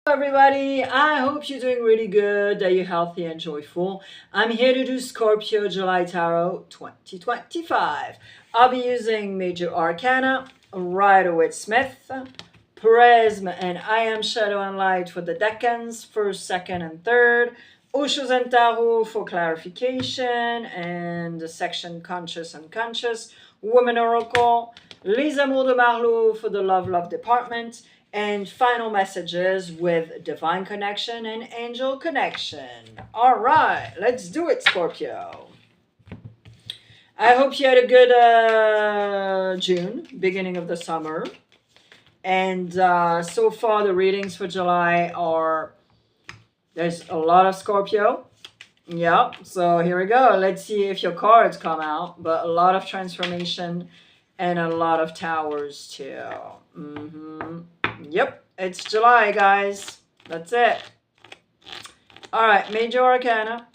Everybody, I hope you're doing really good, that you're healthy and joyful. I'm here to do Scorpio July Tarot 2025. I'll be using Major Arcana, Rider-Waite-Smith, Prism, and I Am Shadow and Light for the decans, first, second, and third. Osho and Tarot for clarification, and the section Conscious Unconscious. Woman Oracle, Les Amours de Marlowe for the Love department. And final messages with Divine Connection and Angel Connection. All right, let's do it, Scorpio. I hope you had a good June, beginning of the summer. And so far, the readings for July are, there's a lot of Scorpio. Yep, so here we go. Let's see if your cards come out. But a lot of transformation and a lot of towers, too. Yep, it's July, guys. That's it. All right, Major Arcana.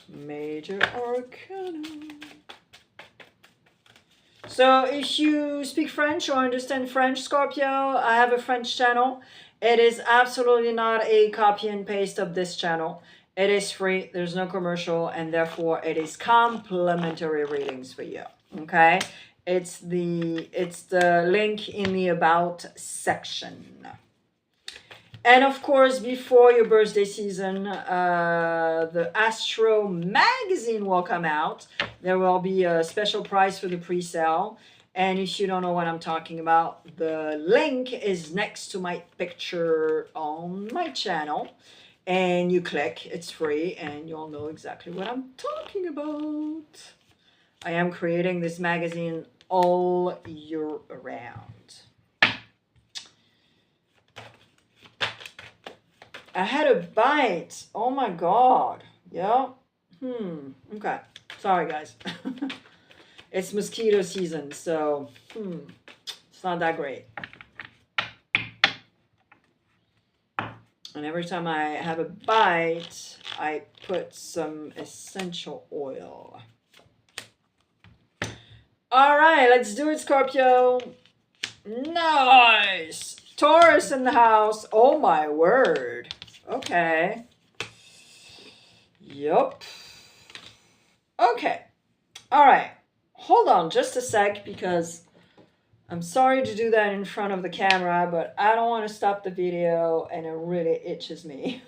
Major Arcana. So if you speak French or understand French, Scorpio, I have a French channel. It is absolutely not a copy and paste of this channel. It is free, there's no commercial, and therefore it is complimentary readings for you, okay? It's the link in the About section. And of course, before your birthday season, the Astro magazine will come out. There will be a special price for the pre-sale. And if you don't know what I'm talking about, the link is next to my picture on my channel. And you click, it's free, and you'll know exactly what I'm talking about. I am creating this magazine all year round. I had a bite. Oh my God. Yeah. Okay. Sorry, guys. It's mosquito season, so it's not that great. And every time I have a bite, I put some essential oil. All right, let's do it, Scorpio. Nice. Taurus in the house. Oh my word. Okay. Yup. Okay. All right. Hold on just a sec, because I'm sorry to do that in front of the camera, but I don't want to stop the video and it really itches me.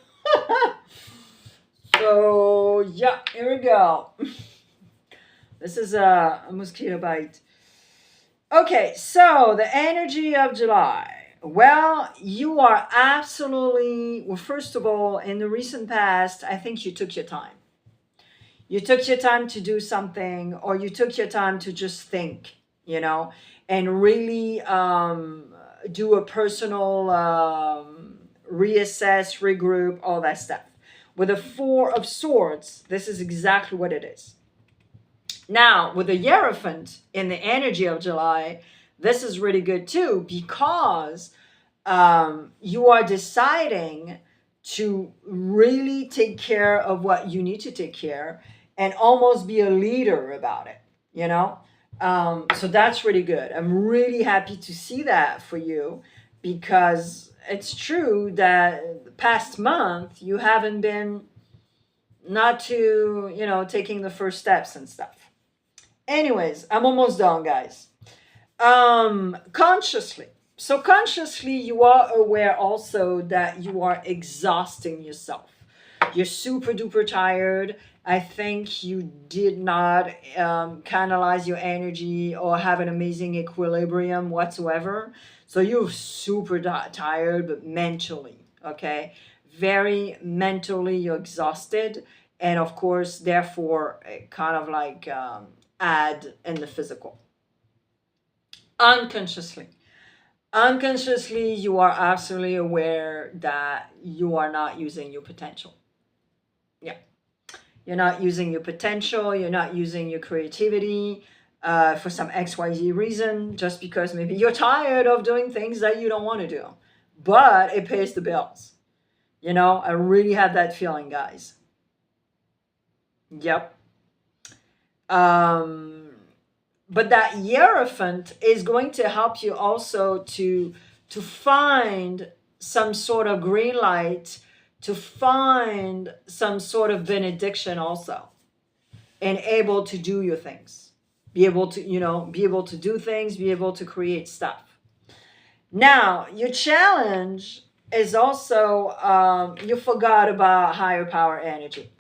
So, yeah, here we go. This is a mosquito bite. Okay, so the energy of July. Well, you are absolutely, well, first of all, in the recent past, I think you took your time. You took your time to do something, or you took your time to just think, you know, and really do a personal reassess, regroup, all that stuff. With the Four of Swords, this is exactly what it is. Now, with the Hierophant in the energy of July, this is really good too, because you are deciding to really take care of what you need to take care and almost be a leader about it, you know? So that's really good. I'm really happy to see that for you, because it's true that the past month you haven't been not to, you know, taking the first steps and stuff. Anyways, I'm almost done, guys. Consciously. So consciously, you are aware also that you are exhausting yourself. You're super duper tired. I think you did not canalize your energy or have an amazing equilibrium whatsoever. So you're super tired, but mentally, okay? Very mentally, you're exhausted. And of course, therefore, kind of like add in the physical. Unconsciously, you are absolutely aware that you are not using your potential. Yeah, you're not using your potential. You're not using your creativity for some XYZ reason, just because maybe you're tired of doing things that you don't want to do. but it pays the bills. You know, I really have that feeling, guys. Yep. But that Hierophant is going to help you also to find some sort of green light, to find some sort of benediction also, and able to do your things, be able to, you know, be able to do things, be able to create stuff. Now your challenge is also you forgot about higher power energy.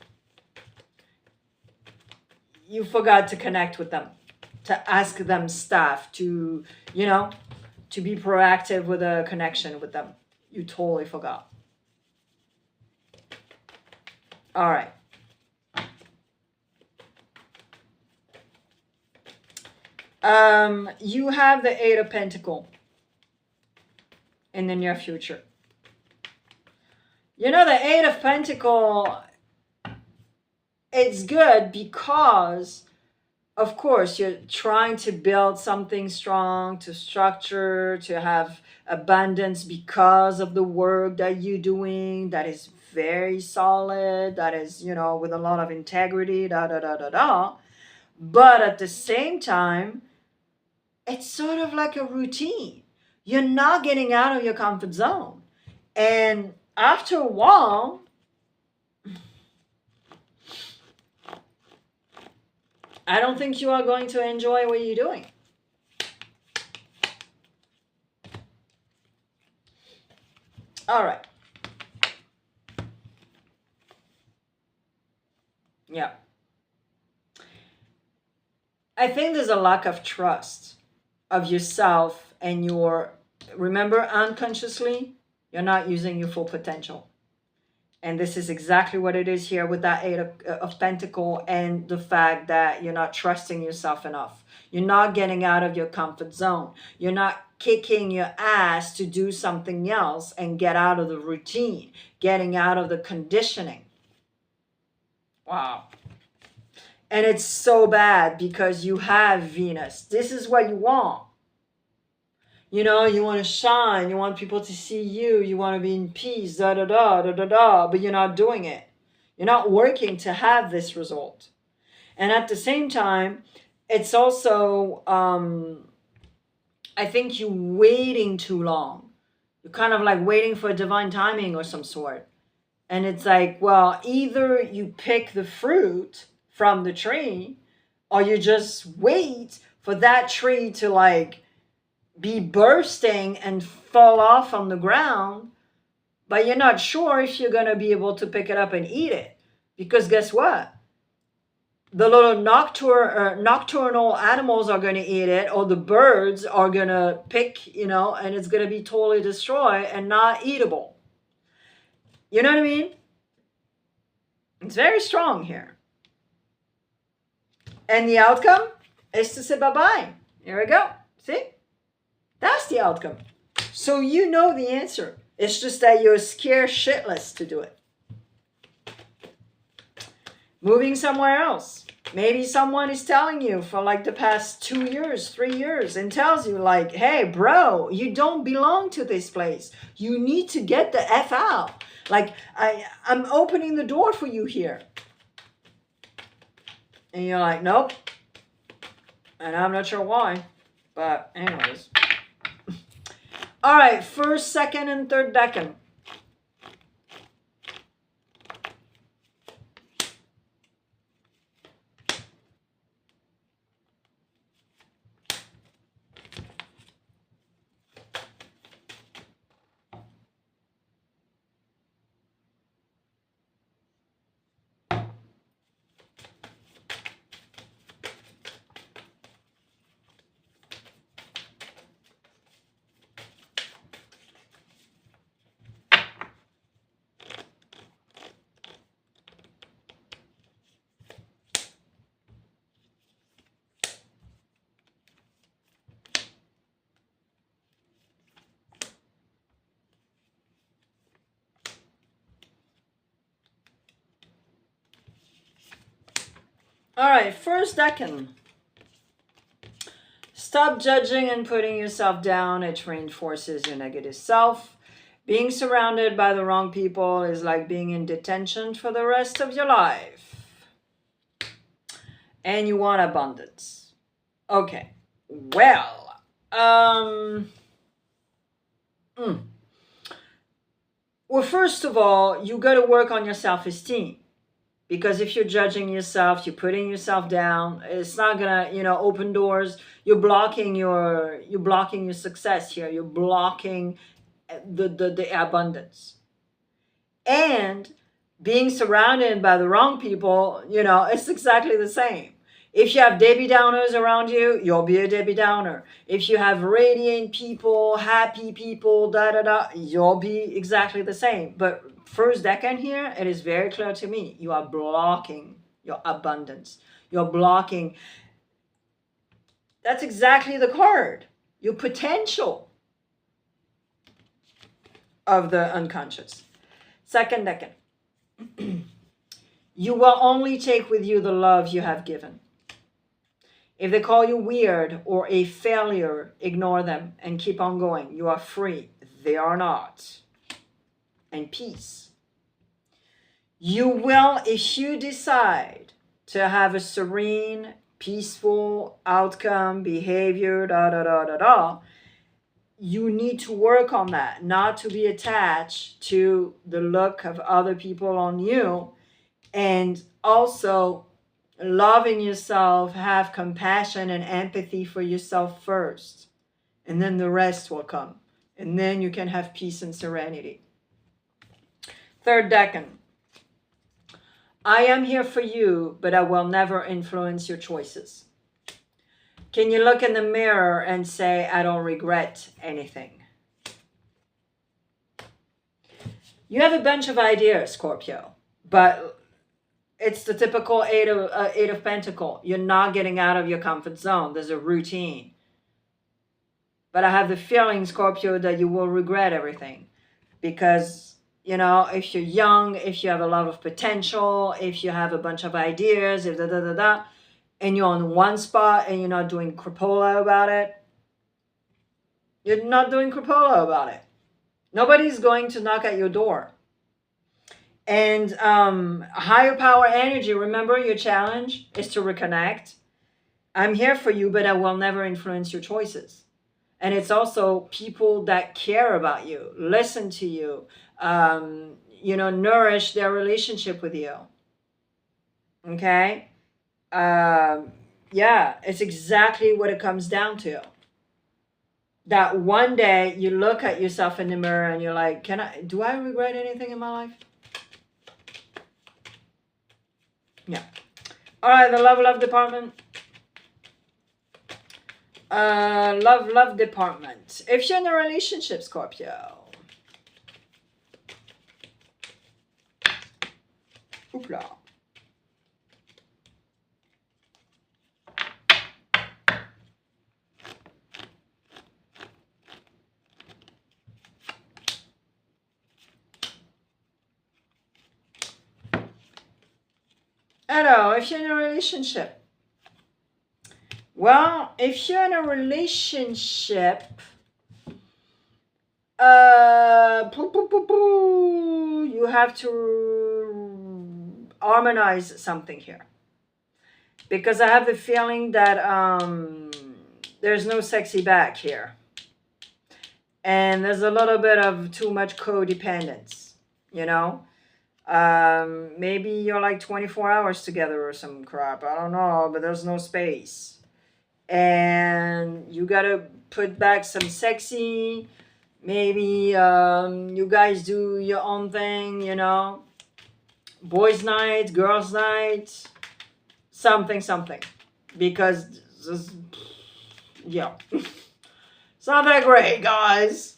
You forgot to connect with them, to ask them stuff, to, you know, to be proactive with a connection with them. You totally forgot. All right. You have the Eight of Pentacles in the near future. You know, the Eight of Pentacles, it's good because, of course, you're trying to build something strong, to structure, to have abundance because of the work that you're doing that is very solid, that is, you know, with a lot of integrity, da da da da da. But at the same time, it's sort of like a routine. You're not getting out of your comfort zone. And after a while, I don't think you are going to enjoy what you're doing. All right. Yeah. I think there's a lack of trust of yourself and your, remember, unconsciously, you're not using your full potential. And this is exactly what it is here with that Eight of Pentacles and the fact that you're not trusting yourself enough. You're not getting out of your comfort zone. You're not kicking your ass to do something else and get out of the routine, getting out of the conditioning. Wow. And it's so bad because you have Venus. This is what you want. You know, you want to shine. You want people to see you. You want to be in peace, da da da da da da. But you're not doing it. You're not working to have this result. And at the same time, it's also, I think you're waiting too long. You're kind of like waiting for divine timing or some sort. And it's like, well, either you pick the fruit from the tree, or you just wait for that tree to like be bursting and fall off on the ground, but you're not sure if you're going to be able to pick it up and eat it. Because guess what? The little nocturnal animals are going to eat it, or the birds are going to pick, you know, and it's going to be totally destroyed and not eatable. You know what I mean? It's very strong here. And the outcome is to say bye-bye. Here we go. See? That's the outcome. So you know the answer. It's just that you're scared shitless to do it. Moving somewhere else. Maybe someone is telling you for like the past 2 years, 3 years, and tells you like, hey, bro, you don't belong to this place. You need to get the F out. Like, I'm opening the door for you here. And you're like, nope. And I'm not sure why. But anyways. All right, first, second, and third decan. All right, first decan. Stop judging and putting yourself down. It reinforces your negative self. Being surrounded by the wrong people is like being in detention for the rest of your life. And you want abundance. Okay. Well, well, first of all, you got to work on your self-esteem. Because if you're judging yourself, you're putting yourself down, it's not gonna, open doors. You're blocking your success here. You're blocking the abundance. And being surrounded by the wrong people, it's exactly the same. If you have Debbie Downers around you, you'll be a Debbie Downer. If you have radiant people, happy people, you'll be exactly the same. But first decan here, it is very clear to me. You are blocking your abundance. You're blocking. That's exactly the card. Your potential of the unconscious. Second decan. You will only take with you the love you have given. If they call you weird or a failure, ignore them and keep on going. You are free. They are not. And peace. You will, if you decide to have a serene, peaceful outcome, behavior, you need to work on that, not to be attached to the look of other people on you, and also loving yourself, have compassion and empathy for yourself first, and then the rest will come, and then you can have peace and serenity. Third decan. I am here for you, but I will never influence your choices. Can you look in the mirror and say, I don't regret anything? You have a bunch of ideas, Scorpio, but it's the typical Eight of Pentacles. You're not getting out of your comfort zone. There's a routine. But I have the feeling, Scorpio, that you will regret everything. Because, if you're young, if you have a lot of potential, if you have a bunch of ideas, if and you're on one spot and you're not doing crapola about it, you're not doing crapola about it. Nobody's going to knock at your door. And higher power energy, remember your challenge is to reconnect. I'm here for you, but I will never influence your choices. And it's also people that care about you, listen to you, nourish their relationship with you. Okay? Yeah, it's exactly what it comes down to. That one day you look at yourself in the mirror and you're like, do I regret anything in my life? Yeah. All right, the love department. Love department. If you're in a relationship, Scorpio. Hoopla. Hello, if you're in a relationship. Well, if you're in a relationship, you have to harmonize something here. Because I have the feeling that there's no sexy back here. And there's a little bit of too much codependence, maybe you're like 24 hours together or some crap. I don't know, but there's no space. And you gotta put back some sexy. Maybe you guys do your own thing, boys' night, girls' night, something. Because, yeah, it's not that great, guys.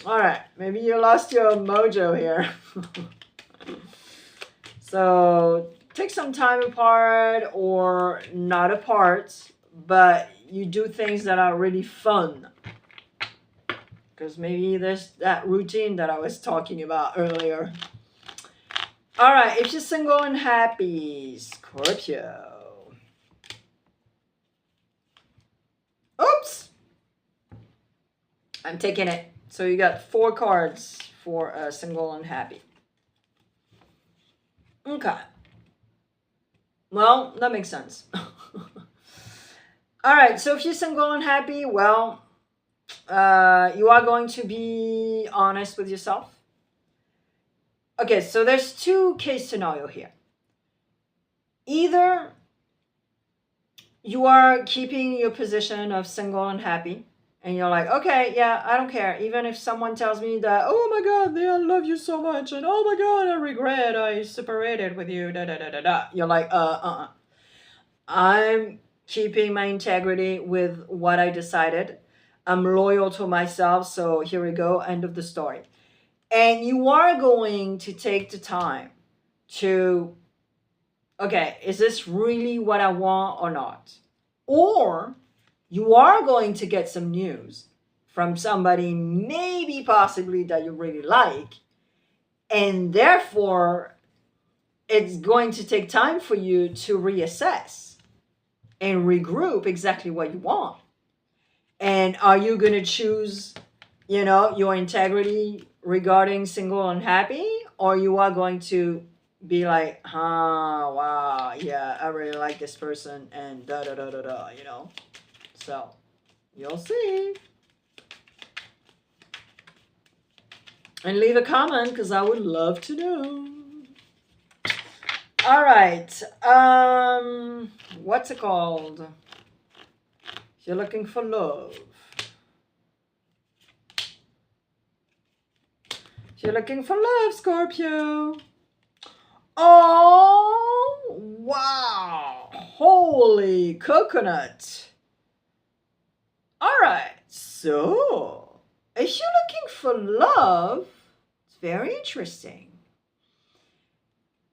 All right, maybe you lost your mojo here. So take some time apart or not apart, but you do things that are really fun. Because maybe there's that routine that I was talking about earlier. All right, if you're single and happy, Scorpio. Oops. I'm taking it. So you got 4 cards for single and happy. Okay. Well, that makes sense. All right, so if you're single and happy, well, you are going to be honest with yourself. Okay, so there's 2 case scenario here. Either you are keeping your position of single and happy, and you're like, okay, yeah, I don't care. Even if someone tells me that, oh my God, I love you so much, and oh my God, I regret I separated with you, da da da da da. You're like, I'm keeping my integrity with what I decided. I'm loyal to myself, so here we go, end of the story. And you are going to take the time to, okay, is this really what I want or not? Or you are going to get some news from somebody, maybe possibly that you really like, and therefore it's going to take time for you to reassess and regroup exactly what you want. And are you going to choose, your integrity regarding single and happy, or you are going to be like, wow, yeah, I really like this person, and da da da da da, So, you'll see. And leave a comment, because I would love to know. All right. What's it called? If you're looking for love. If you're looking for love, Scorpio. Oh, wow. Holy coconut. All right. So, if you're looking for love, it's very interesting.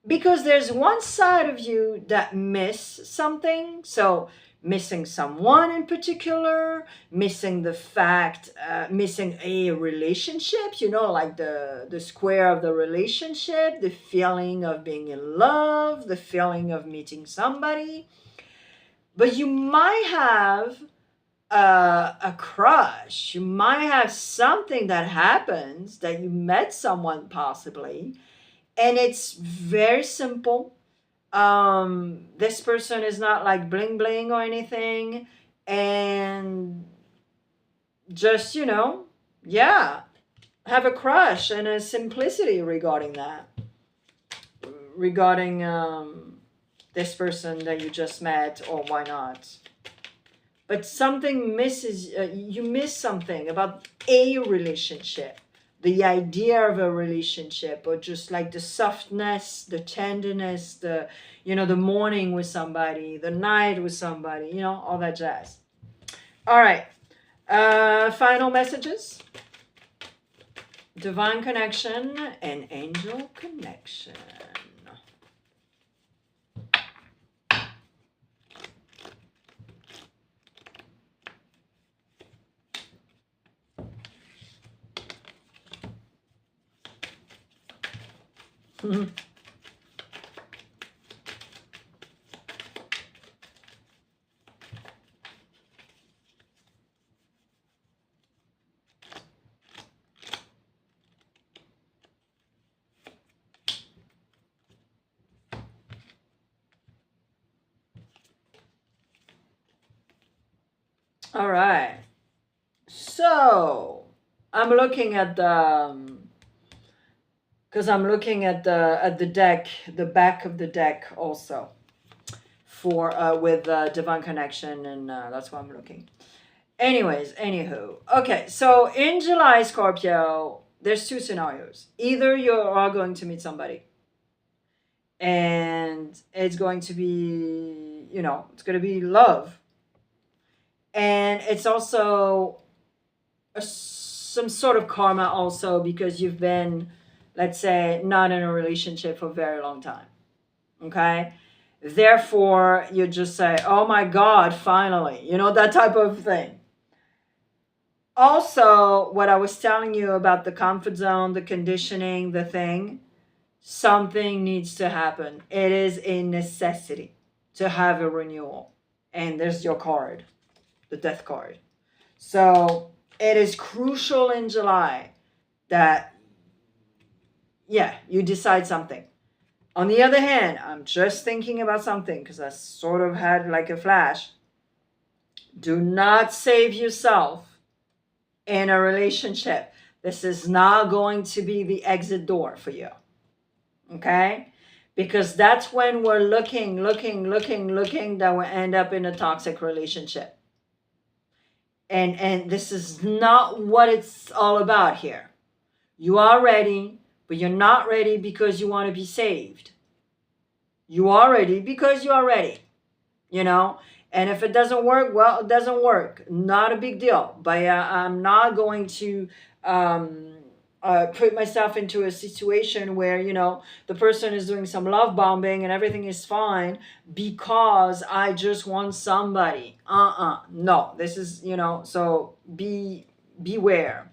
Because there's one side of you that miss something. So, missing someone in particular, missing the fact, missing a relationship, like the square of the relationship, the feeling of being in love, the feeling of meeting somebody. But you might have a crush. You might have something that happens that you met someone possibly, and it's very simple. This person is not like bling bling or anything, and just have a crush and a simplicity regarding that, regarding this person that you just met, or why not. But something misses, you miss something about a relationship, the idea of a relationship, or just like the softness, the tenderness, the morning with somebody, the night with somebody, all that jazz. All right. Final messages. Divine connection and angel connection. All right. So I'm looking at the because I'm looking at the deck, the back of the deck also for with divine connection, and that's why I'm looking. Anyways, anywho, okay. So in July, Scorpio, there's 2 scenarios. Either you are going to meet somebody, and it's going to be, it's going to be love. And it's also some sort of karma also, because you've been, let's say, not in a relationship for a very long time. Okay? Therefore, you just say, oh my God, finally. That type of thing. Also, what I was telling you about the comfort zone, the conditioning, the thing, something needs to happen. It is a necessity to have a renewal. And there's your card, the death card. So it is crucial in July that, yeah, you decide something. On the other hand, I'm just thinking about something because I sort of had like a flash. Do not save yourself in a relationship. This is not going to be the exit door for you. Okay? Because that's when we're looking that we end up in a toxic relationship. And this is not what it's all about here. You are ready, but you're not ready because you want to be saved. You are ready because you are ready, you know? And if it doesn't work, well, it doesn't work. Not a big deal. But I'm not going to put myself into a situation where, you know, the person is doing some love bombing and everything is fine because I just want somebody. No, this is, you know, so beware.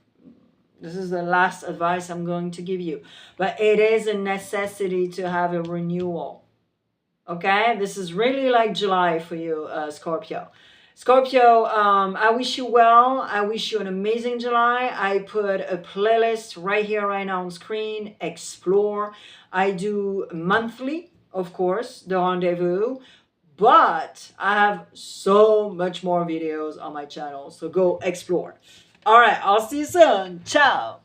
This is the last advice I'm going to give you. But it is a necessity to have a renewal. Okay, this is really like July for you, Scorpio. Scorpio, I wish you well. I wish you an amazing July. I put a playlist right here, right now on screen. Explore. I do monthly, of course, the rendezvous. But I have so much more videos on my channel. So go explore. All right, I'll see you soon. Ciao.